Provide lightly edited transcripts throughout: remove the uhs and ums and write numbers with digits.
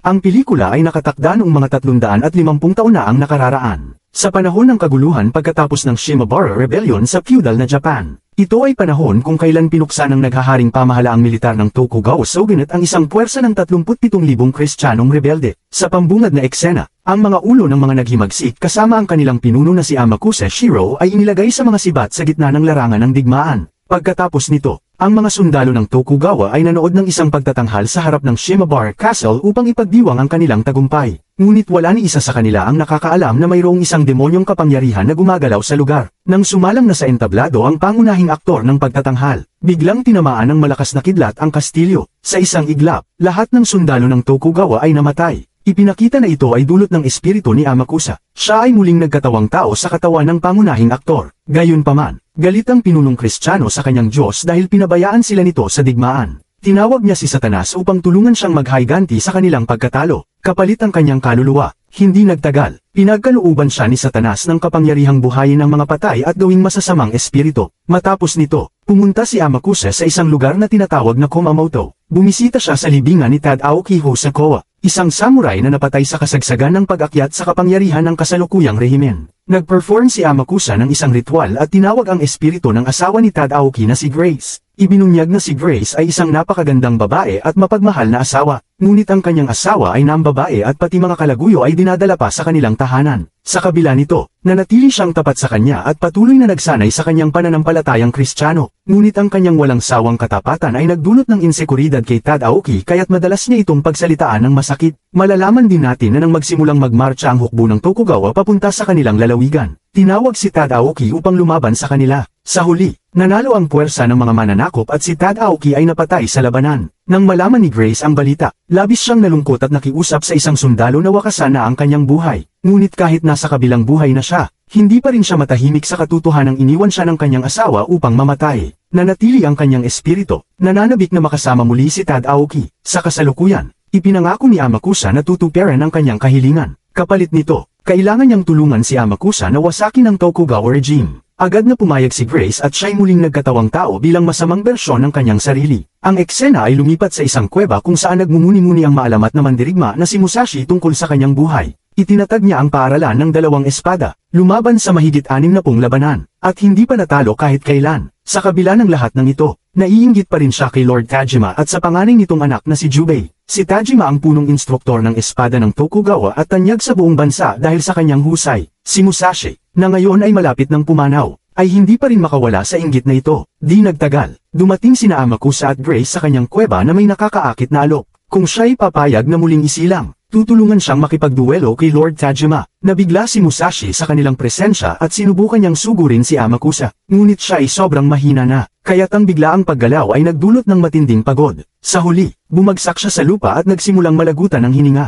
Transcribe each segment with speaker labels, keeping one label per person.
Speaker 1: Ang pelikula ay nakatakda noong mga 350 taon na ang nakararaan, sa panahon ng kaguluhan pagkatapos ng Shimabara Rebellion sa feudal na Japan. Ito ay panahon kung kailan pinuksa ng naghaharing pamahalaang militar ng Tokugawa Shogunate ang isang puwersa ng 37,000 Kristiyanong rebelde. Sa pambungad na eksena, ang mga ulo ng mga naghimagsik kasama ang kanilang pinuno na si Amakusa Shiro ay inilagay sa mga sibat sa gitna ng larangan ng digmaan. Pagkatapos nito, ang mga sundalo ng Tokugawa ay nanood ng isang pagtatanghal sa harap ng Shimabara Castle upang ipagdiwang ang kanilang tagumpay. Ngunit wala ni isa sa kanila ang nakakaalam na mayroong isang demonyong kapangyarihan na gumagalaw sa lugar. Nang sumalang na sa entablado ang pangunahing aktor ng pagtatanghal, biglang tinamaan ng malakas na kidlat ang kastilyo. Sa isang iglap, lahat ng sundalo ng Tokugawa ay namatay. Ipinakita na ito ay dulot ng espiritu ni Amakusa. Siya ay muling nagkatawang tao sa katawan ng pangunahing aktor. Gayunpaman, galit ang pinunong Kristiyano sa kanyang Diyos dahil pinabayaan sila nito sa digmaan. Tinawag niya si Satanas upang tulungan siyang maghahiganti sa kanilang pagkatalo. Kapalit ang kanyang kaluluwa. Hindi nagtagal, pinagkalooban siya ni Satanas ng kapangyarihang buhayin ng mga patay at gawing masasamang espiritu. Matapos nito, pumunta si Amakusa sa isang lugar na tinatawag na Kumamoto. Bumisita siya sa libingan ni Tadaoki Hosokawa, isang samurai na napatay sa kasagsagan ng pag-akyat sa kapangyarihan ng kasalukuyang rehimen. Nag-perform si Amakusa ng isang ritual at tinawag ang espiritu ng asawa ni Tadaoki na si Grace. Ibinunyag na si Grace ay isang napakagandang babae at mapagmahal na asawa, ngunit ang kanyang asawa ay nambabae at pati mga kalaguyo ay dinadala pa sa kanilang tahanan. Sa kabila nito, nanatili siyang tapat sa kanya at patuloy na nagsanay sa kanyang pananampalatayang Kristiyano, ngunit ang kanyang walang sawang katapatan ay nagdulot ng insekuridad kay Tadaoki kaya't madalas niya itong pagsalitaan ng masakit. Malalaman din natin na nang magsimulang magmarcha ang hukbo ng Tokugawa papunta sa kanilang lalawigan, tinawag si Tadaoki upang lumaban sa kanila. Sa huli, nanalo ang puwersa ng mga mananakop at si Tadaoki ay napatay sa labanan. Nang malaman ni Grace ang balita, labis siyang nalungkot at nakiusap sa isang sundalo na wakasan na ang kanyang buhay. Ngunit kahit nasa kabilang buhay na siya, hindi pa rin siya matahimik sa katotohanang iniwan siya ng kanyang asawa upang mamatay. Nanatili ang kanyang espiritu, nananabik na makasama muli si Tadaoki. Sa kasalukuyan, ipinangako ni Amakusa na tutuparan ang kanyang kahilingan. Kapalit nito, kailangan niyang tulungan si Amakusa na wasakin ang Tokugawa regime. Agad na pumayag si Grace at siya'y muling nagkatawang tao bilang masamang bersyon ng kanyang sarili. Ang eksena ay lumipat sa isang kuweba kung saan nagmumuni-muni ang maalamat na mandirigma na si Musashi tungkol sa kanyang buhay. Itinatag niya ang paaralan ng 2 espada, lumaban sa mahigit 60 labanan, at hindi pa natalo kahit kailan. Sa kabila ng lahat ng ito, naiinggit pa rin siya kay Lord Tajima at sa panganay nitong anak na si Jubei. Si Tajima ang punong instruktor ng espada ng Tokugawa at tanyag sa buong bansa dahil sa kanyang husay. Si Musashi, na ngayon ay malapit ng pumanaw, ay hindi pa rin makawala sa inggit na ito. Di nagtagal, dumating sina Amakusa at Grace sa kanyang kuweba na may nakakaakit na alok. Kung siya'y papayag na muling isilang, tutulungan siyang makipagduelo kay Lord Tajima. Nabigla si Musashi sa kanilang presensya at sinubukan niyang sugurin si Amakusa. Ngunit siya ay sobrang mahina na, kaya't ang biglaang paggalaw ay nagdulot ng matinding pagod. Sa huli, bumagsak siya sa lupa at nagsimulang malagutan ng hininga.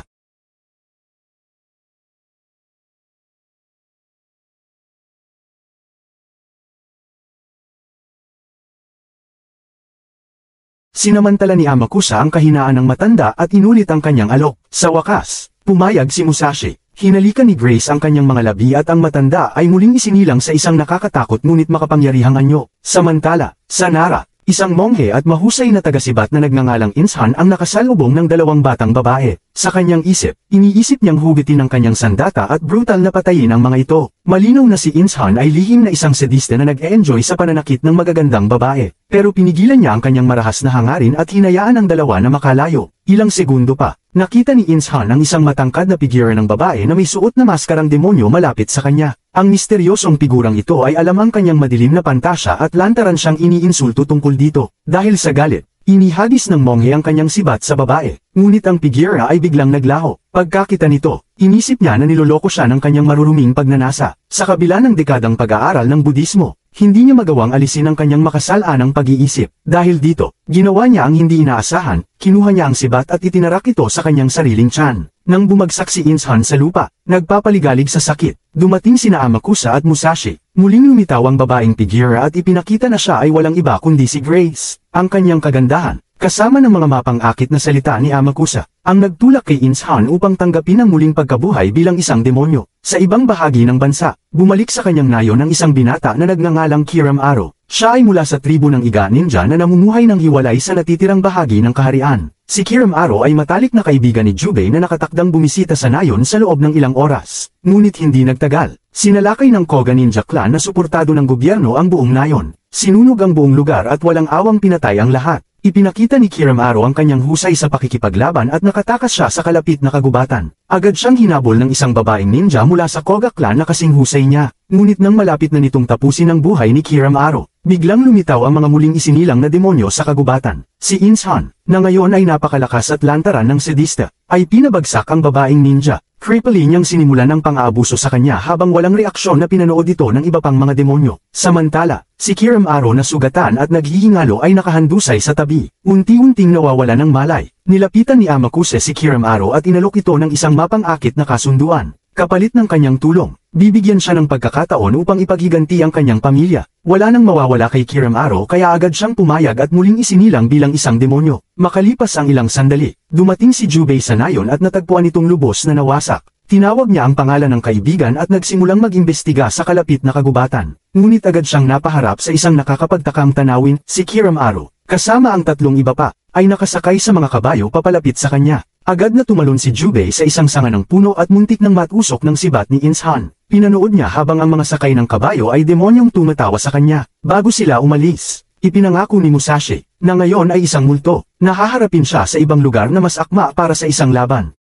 Speaker 1: Sinamantala ni Amakusa ang kahinaan ng matanda at inulit ang kanyang alok. Sa wakas, pumayag si Musashi. Hinalikan ni Grace ang kanyang mga labi at ang matanda ay muling isinilang sa isang nakakatakot ngunit makapangyarihang anyo. Samantala, sa Nara, isang monghe at mahusay na tagasibat na nagngangalang Inshan ang nakasalubong ng 2 batang babae. Sa kanyang isip, iniisip niyang hugutin ang kanyang sandata at brutal na patayin ang mga ito. Malinaw na si Inshan ay lihim na isang sadista na nag-e-enjoy sa pananakit ng magagandang babae. Pero pinigilan niya ang kanyang marahas na hangarin at hinayaan ang 2 na makalayo. Ilang segundo pa, nakita ni Inshan ang isang matangkad na figura ng babae na may suot na maskarang demonyo malapit sa kanya. Ang misteryosong figurang ito ay alam ang kanyang madilim na pantasya at lantaran siyang iniinsulto tungkol dito. Dahil sa galit, inihagis ng monghe ang kanyang sibat sa babae, ngunit ang figura ay biglang naglaho. Pagkakita nito, inisip niya na niloloko siya ng kanyang maruruming pagnanasa. Sa kabila ng dekadang pag-aaral ng Budismo, hindi niya magawang alisin ang kanyang makasalanang pag-iisip. Dahil dito, ginawa niya ang hindi inaasahan, kinuha niya ang sibat at itinarak ito sa kanyang sariling tiyan. Nang bumagsak si Inshan sa lupa, nagpapaligalig sa sakit, dumating sina Amakusa at Musashi. Muling lumitaw ang babaeng figura at ipinakita na siya ay walang iba kundi si Grace. Ang kanyang kagandahan, kasama ng mga mapang-akit na salita ni Amakusa, ang nagtulak kay Inshan upang tanggapin ang muling pagkabuhay bilang isang demonyo. Sa ibang bahagi ng bansa, bumalik sa kanyang nayon ang isang binata na nagngangalang Kiram Aro. Siya ay mula sa tribo ng Iga Ninja na namumuhay ng hiwalay sa natitirang bahagi ng kaharian. Si Kiramaro ay matalik na kaibigan ni Jubei na nakatakdang bumisita sa nayon sa loob ng ilang oras. Ngunit hindi nagtagal. Sinalakay ng Koga Ninja Clan na suportado ng gobyerno ang buong nayon. Sinunog ang buong lugar at walang awang pinatay ang lahat. Ipinakita ni Kiramaro ang kanyang husay sa pakikipaglaban at nakatakas siya sa kalapit na kagubatan. Agad siyang hinabol ng isang babaeng ninja mula sa Koga Clan na kasing husay niya. Ngunit nang malapit na nitong tapusin ang buhay ni Kiramaro, biglang lumitaw ang mga muling isinilang na demonyo sa kagubatan. Si Insan, na ngayon ay napakalakas at lantaran ng sadista, ay pinabagsak ang babaeng ninja. Creepily niyang sinimulan ang pang-aabuso sa kanya habang walang reaksyon na pinanood ito ng iba pang mga demonyo. Samantala, si Kiramaro na sugatan at naghihingalo ay nakahandusay sa tabi. Unti-unting nawawala ng malay. Nilapitan ni Amakuse si Kiramaro at inalok ito ng isang mapang-akit na kasunduan. Kapalit ng kanyang tulong, bibigyan siya ng pagkakataon upang ipaghiganti ang kanyang pamilya. Wala nang mawawala kay Kiramaro kaya agad siyang pumayag at muling isinilang bilang isang demonyo. Makalipas ang ilang sandali, dumating si Jubei sa nayon at natagpuan itong lubos na nawasak. Tinawag niya ang pangalan ng kaibigan at nagsimulang mag-imbestiga sa kalapit na kagubatan. Ngunit agad siyang napaharap sa isang nakakapagtakang tanawin, si Kiramaro, kasama ang tatlong iba pa, ay nakasakay sa mga kabayo papalapit sa kanya. Agad na tumalon si Jubei sa isang sanga ng puno at muntik nang matusok ng sibat ni Insan. Pinanood niya habang ang mga sakay ng kabayo ay demonyong tumatawa sa kanya. Bago sila umalis, ipinangako ni Musashi, na ngayon ay isang multo, na haharapin siya sa ibang lugar na mas akma para sa isang laban.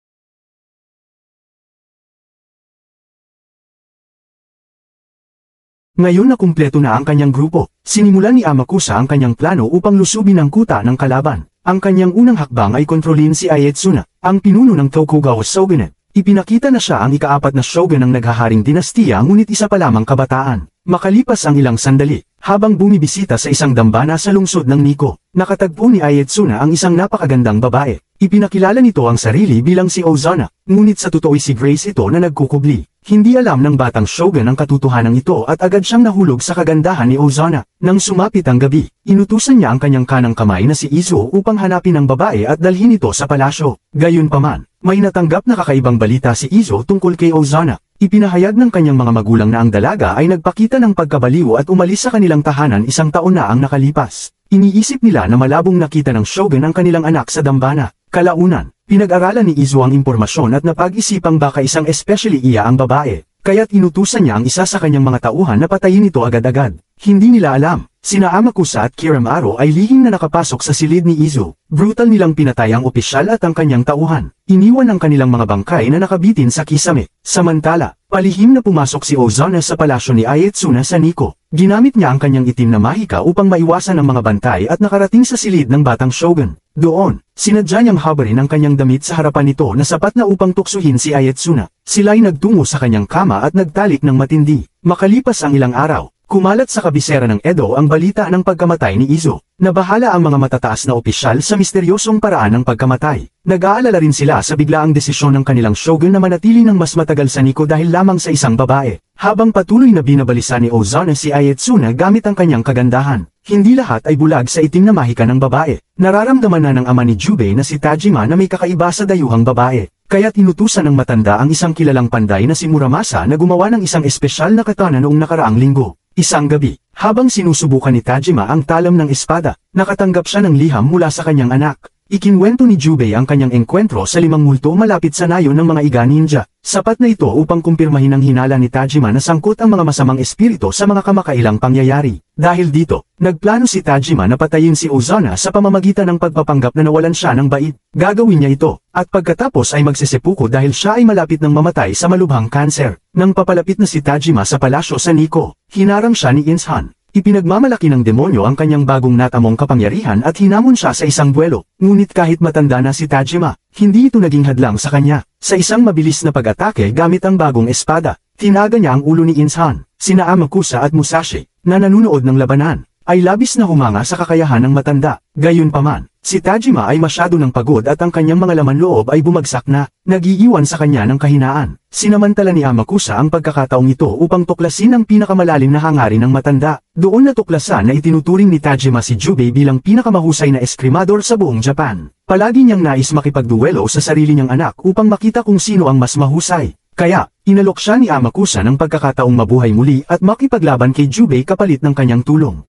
Speaker 1: Ngayon na kumpleto na ang kanyang grupo, sinimulan ni Amakusa ang kanyang plano upang lusubin ang kuta ng kalaban. Ang kanyang unang hakbang ay kontrolin si Ayetsuna, ang pinuno ng Tokugawa Shogunate. Ipinakita na siya ang ikaapat na shogun ng naghaharing dinastiya ngunit isa pa lamang kabataan. Makalipas ang ilang sandali, habang bumibisita sa isang dambana sa lungsod ng Nikko, nakatagpo ni Ayetsuna ang isang napakagandang babae. Ipinakilala nito ang sarili bilang si Ozana, ngunit sa totoo'y si Grace ito na nagkukubli. Hindi alam ng batang shogun ang katotohanan ito at agad siyang nahulog sa kagandahan ni Ozana. Nang sumapit ang gabi, inutusan niya ang kanyang kanang kamay na si Izuo upang hanapin ang babae at dalhin ito sa palasyo. Gayunpaman, may natanggap na kakaibang balita si Izuo tungkol kay Ozana. Ipinahayag ng kanyang mga magulang na ang dalaga ay nagpakita ng pagkabaliw at umalis sa kanilang tahanan isang taon na ang nakalipas. Iniisip nila na malabong nakita ng shogun ang kanilang anak sa dambana. Kalaunan, pinag-aralan ni Izuo ang impormasyon at napag-isipang baka isang especially iya ang babae, kaya't inutusan niya ang isa sa kanyang mga tauhan na patayin ito agad-agad. Hindi nila alam, sina Amakusa at Kiramaro ay lihim na nakapasok sa silid ni Izuo. Brutal nilang pinatay ang opisyal at ang kanyang tauhan. Iniwan ang kanilang mga bangkay na nakabitin sa kisame. Samantala, palihim na pumasok si Ozana sa palasyo ni Ayetsuna sa Nikko. Ginamit niya ang kanyang itim na mahika upang maiwasan ang mga bantay at nakarating sa silid ng batang shogun. Doon, sinadya niyang habarin ang kanyang damit sa harapan nito na sapat na upang tuksuhin si Ayetsuna. Sila'y nagtungo sa kanyang kama at nagtalik ng matindi. Makalipas ang ilang araw, kumalat sa kabisera ng Edo ang balita ng pagkamatay ni Izuo. Nabahala ang mga matataas na opisyal sa misteryosong paraan ng pagkamatay. Nag-aalala rin sila sa biglaang desisyon ng kanilang shogun na manatili ng mas matagal sa Nikko dahil lamang sa isang babae. Habang patuloy na binabalisa ni Ozana si Ayetsuna gamit ang kanyang kagandahan, hindi lahat ay bulag sa itim na mahika ng babae. Nararamdaman na ng ama ni Jubei na si Tajima na may kakaiba sa dayuhang babae. Kaya't inutusan ng matanda ang isang kilalang panday na si Muramasa na gumawa ng isang espesyal na katana noong nakaraang linggo. Isang gabi, habang sinusubukan ni Tajima ang talam ng espada, nakatanggap siya ng liham mula sa kanyang anak. Ikinwento ni Jubei ang kanyang engkwentro sa 5 multo malapit sa nayon ng mga iga ninja. Sapat na ito upang kumpirmahin ang hinala ni Tajima na sangkot ang mga masamang espiritu sa mga kamakailang pangyayari. Dahil dito, nagplano si Tajima na patayin si Ozana sa pamamagitan ng pagpapanggap na nawalan siya ng bait. Gagawin niya ito, at pagkatapos ay magsesepuko dahil siya ay malapit ng mamatay sa malubhang kanser. Nang papalapit na si Tajima sa palasyo sa Nikko, hinarang siya ni Insan. Ipinagmamalaki ng demonyo ang kanyang bagong natamong kapangyarihan at hinamon siya sa isang duelo. Ngunit kahit matanda na si Tajima, hindi ito naging hadlang sa kanya. Sa isang mabilis na pag-atake gamit ang bagong espada, tinaga niya ang ulo ni Insan. Sina Amakusa at Musashi, na nanunood ng labanan, ay labis na humanga sa kakayahan ng matanda. Gayunpaman, si Tajima ay masyado ng pagod at ang kanyang mga laman loob ay bumagsak na, nagiiwan sa kanya ng kahinaan. Sinamantala ni Amakusa ang pagkakataong ito upang tuklasin ang pinakamalalim na hangarin ng matanda. Doon natuklasan na itinuturing ni Tajima si Jubei bilang pinakamahusay na eskrimador sa buong Japan. Palagi niyang nais makipagduwelo sa sarili niyang anak upang makita kung sino ang mas mahusay. Kaya, inalok siya ni Amakusa ng pagkakataong mabuhay muli at makipaglaban kay Jubei kapalit ng kanyang tulong.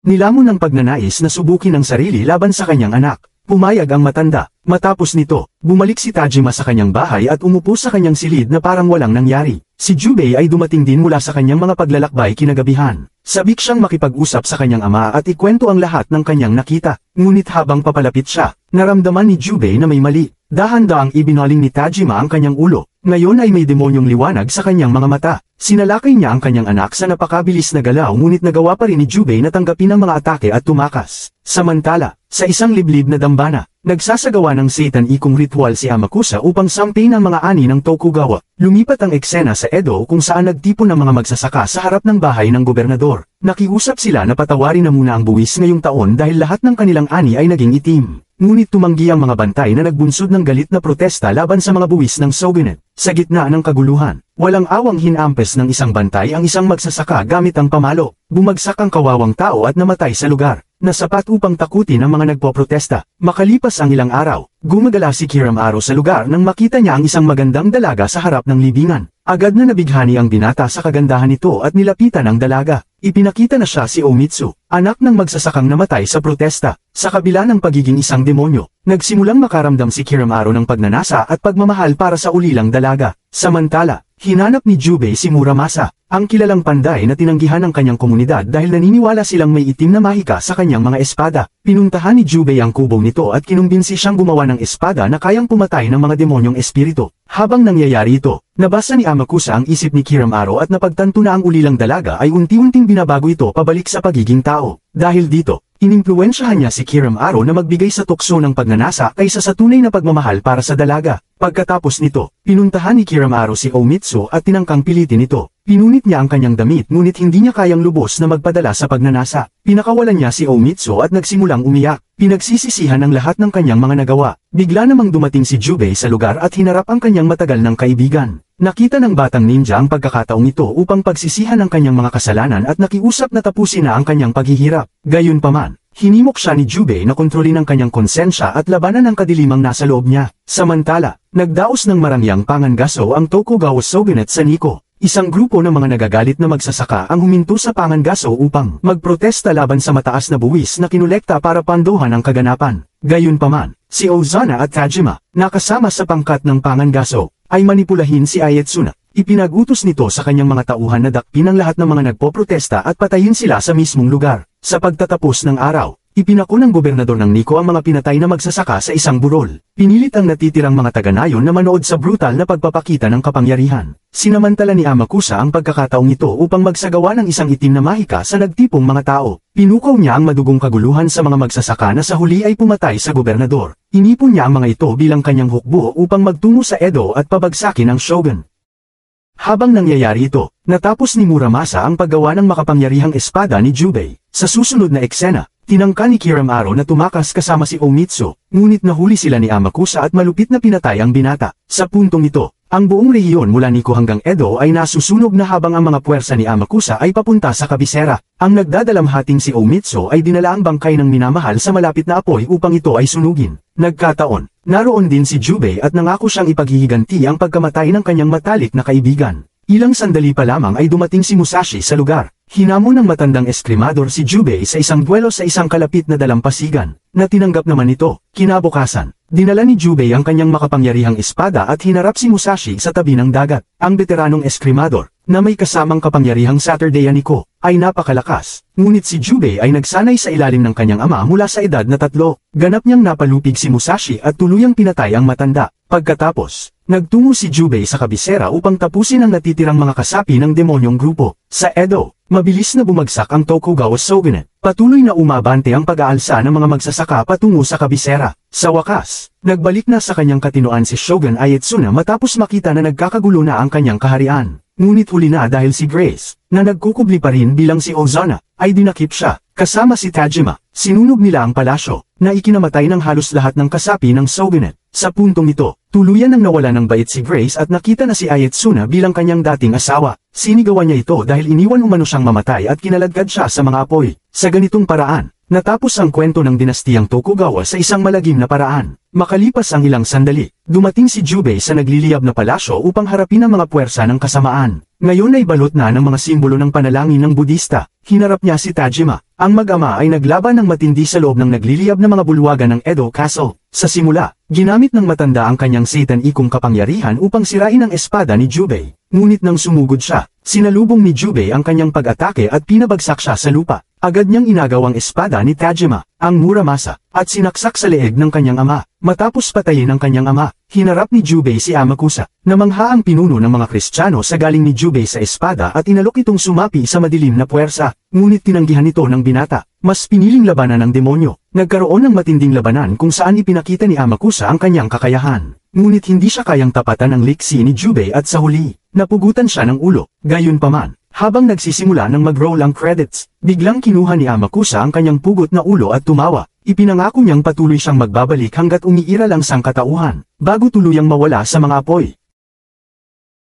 Speaker 1: Nilamon ng pagnanais na subukin ang sarili laban sa kanyang anak. Pumayag ang matanda. Matapos nito, bumalik si Tajima sa kanyang bahay at umupo sa kanyang silid na parang walang nangyari. Si Jubei ay dumating din mula sa kanyang mga paglalakbay kinagabihan. Sabik siyang makipag-usap sa kanyang ama at ikwento ang lahat ng kanyang nakita. Ngunit habang papalapit siya, naramdaman ni Jubei na may mali. Dahan-daang ibinaling ni Tajima ang kanyang ulo. Ngayon ay may demonyong liwanag sa kanyang mga mata. Sinalakay niya ang kanyang anak sa napakabilis na galaw ngunit nagawa pa rin ni Jubei na tanggapin ang mga atake at tumakas. Samantala, sa isang liblib na dambana, nagsasagawa ng Satan-ikong ritual si Amakusa upang sampin ang mga ani ng Tokugawa. Lumipat ang eksena sa Edo kung saan nagtipon ng mga magsasaka sa harap ng bahay ng gobernador. Nakiusap sila na patawarin na muna ang buwis ngayong taon dahil lahat ng kanilang ani ay naging itim. Ngunit tumanggi ang mga bantay na nagbunsod ng galit na protesta laban sa mga buwis ng shogunate. Sa gitna ng kaguluhan, walang awang hinampes ng isang bantay ang isang magsasaka gamit ang pamalo. Bumagsak ang kawawang tao at namatay sa lugar, na sapat upang takutin ang mga nagpoprotesta. Makalipas ang ilang araw, gumagala si Kiramaro sa lugar nang makita niya ang isang magandang dalaga sa harap ng libingan. Agad na nabighani ang binata sa kagandahan nito at nilapitan ang dalaga. Ipinakita na siya si Omitsu, anak ng magsasakang namatay sa protesta. Sa kabila ng pagiging isang demonyo, nagsimulang makaramdam si Kiramaro ng pagnanasa at pagmamahal para sa ulilang dalaga. Samantala, hinanap ni Jubei si Muramasa, ang kilalang panday na tinanggihan ng kanyang komunidad dahil naniniwala silang may itim na mahika sa kanyang mga espada. Pinuntahan ni Jubei ang kubo nito at kinumbinsi siyang gumawa ng espada na kayang pumatay ng mga demonyong espiritu. Habang nangyayari ito, nabasa ni Amakusa ang isip ni Kiramaro at napagtanto na ang ulilang dalaga ay unti-unting binabago ito pabalik sa pagiging tao. Dahil dito, inimpluwensyahan niya si Kiramaro na magbigay sa tukso ng pagnanasa kaysa sa tunay na pagmamahal para sa dalaga. Pagkatapos nito, pinuntahan ni Kiramaro si Omitsu at tinangkang pilitin ito. Pinunit niya ang kanyang damit ngunit hindi niya kayang lubos na magpadala sa pagnanasa. Pinakawalan niya si Omitsu at nagsimulang umiyak. Pinagsisisihan ang lahat ng kanyang mga nagawa. Bigla namang dumating si Jubei sa lugar at hinarap ang kanyang matagal ng kaibigan. Nakita ng batang ninja ang pagkakataong ito upang pagsisihan ang kanyang mga kasalanan at nakiusap na tapusin na ang kanyang paghihirap. Gayunpaman, hinimok siya ni Jubei na kontrolin ang kanyang konsensya at labanan ang kadilimang nasa loob niya. Samantala, nagdaos ng marangyang pangangaso ang Tokugawa Shogunate sa Nikko. Isang grupo ng mga nagagalit na magsasaka ang huminto sa pangangaso upang magprotesta laban sa mataas na buwis na kinolekta para panduhan ang kaganapan. Gayunpaman, si Ozana at Tajima, nakasama sa pangkat ng pangangaso, ay manipulahin si Ayetsuna. Ipinag-utos nito sa kanyang mga tauhan na dakpin ang lahat ng mga nagpoprotesta at patayin sila sa mismong lugar. Sa pagtatapos ng araw, ipinako ng gobernador ng Nikko ang mga pinatay na magsasaka sa isang burol. Pinilit ang natitirang mga taga-nayon na manood sa brutal na pagpapakita ng kapangyarihan. Sinamantala ni Amakusa ang pagkakataong ito upang magsagawa ng isang itim na mahika sa nagtipong mga tao. Pinukaw niya ang madugong kaguluhan sa mga magsasaka na sa huli ay pumatay sa gobernador. Inipon niya ang mga ito bilang kanyang hukbo upang magtungo sa Edo at pabagsakin ang shogun. Habang nangyayari ito, natapos ni Muramasa ang paggawa ng makapangyarihang espada ni Jubei. Sa susunod na eksena, tinangka ni Kiramaro na tumakas kasama si Omitsu, ngunit nahuli sila ni Amakusa at malupit na pinatay ang binata. Sa puntong ito, ang buong rehiyon mula Nikko hanggang Edo ay nasusunog na habang ang mga puwersa ni Amakusa ay papunta sa kabisera. Ang nagdadalamhating si Omitsu ay dinala ang bangkay ng minamahal sa malapit na apoy upang ito ay sunugin. Nagkataon, naroon din si Jubei at nangako siyang ipaghihiganti ang pagkamatay ng kanyang matalik na kaibigan. Ilang sandali pa lamang ay dumating si Musashi sa lugar. Hinamon ng matandang eskrimador si Jubei sa isang duelo sa isang kalapit na dalampasigan, na tinanggap naman ito. Kinabukasan, dinala ni Jubei ang kanyang makapangyarihang espada at hinarap si Musashi sa tabi ng dagat. Ang veteranong eskrimador, na may kasamang kapangyarihang Saturday Nikko, ay napakalakas. Ngunit si Jubei ay nagsanay sa ilalim ng kanyang ama mula sa edad na 3. Ganap niyang napalupig si Musashi at tuluyang pinatay ang matanda. Pagkatapos, nagtungo si Jubei sa kabisera upang tapusin ang natitirang mga kasapi ng demonyong grupo. Sa Edo, mabilis na bumagsak ang Tokugawa Shogunate. Patuloy na umabante ang pag-aalsa ng mga magsasaka patungo sa kabisera. Sa wakas, nagbalik na sa kanyang katinoan si Shogun Ayetsuna matapos makita na nagkakagulo na ang kanyang kaharian. Ngunit huli na dahil si Grace, na nagkukubli pa rin bilang si Ozana, ay dinakip siya. Kasama si Tajima, sinunog nila ang palasyo, na ikinamatay ng halos lahat ng kasapi ng shogunate. Sa puntong ito, tuluyan nang nawala ng bait si Grace at nakita na si Ayetsuna bilang kanyang dating asawa. Sinigawan niya ito dahil iniwan umano siyang mamatay at kinaladkad siya sa mga apoy. Sa ganitong paraan, natapos ang kwento ng dinastiyang Tokugawa sa isang malagim na paraan. Makalipas ang ilang sandali, dumating si Jubei sa nagliliyab na palasyo upang harapin ang mga puwersa ng kasamaan. Ngayon ay balot na ng mga simbolo ng panalangin ng Budista. Hinarap niya si Tajima. Ang mag-ama ay naglaban ng matindi sa loob ng nagliliyab na mga bulwagan ng Edo Castle. Sa simula, ginamit ng matanda ang kanyang Satan-ikong kapangyarihan upang sirain ang espada ni Jubei. Ngunit nang sumugod siya, sinalubong ni Jubei ang kanyang pag-atake at pinabagsak siya sa lupa. Agad niyang inagaw ang espada ni Tajima, ang Muramasa, at sinaksak sa leeg ng kanyang ama. Matapos patayin ang kanyang ama, hinarap ni Jubei si Amakusa. Namangha ang pinuno ng mga Kristiyano sa galing ni Jubei sa espada at inalok itong sumapi sa madilim na puwersa. Ngunit tinanggihan ito ng binata. Mas piniling labanan ng demonyo. Nagkaroon ng matinding labanan kung saan ipinakita ni Amakusa ang kanyang kakayahan. Ngunit hindi siya kayang tapatan ang liksi ni Jubei at sa huli, napugutan siya ng ulo. Gayunpaman, habang nagsisimula ng mag-roll ang credits, biglang kinuha ni Amakusa ang kanyang pugot na ulo at tumawa. Ipinangako niyang patuloy siyang magbabalik hanggat umiiral ang sangkatauhan, bago tuluyang mawala sa mga apoy.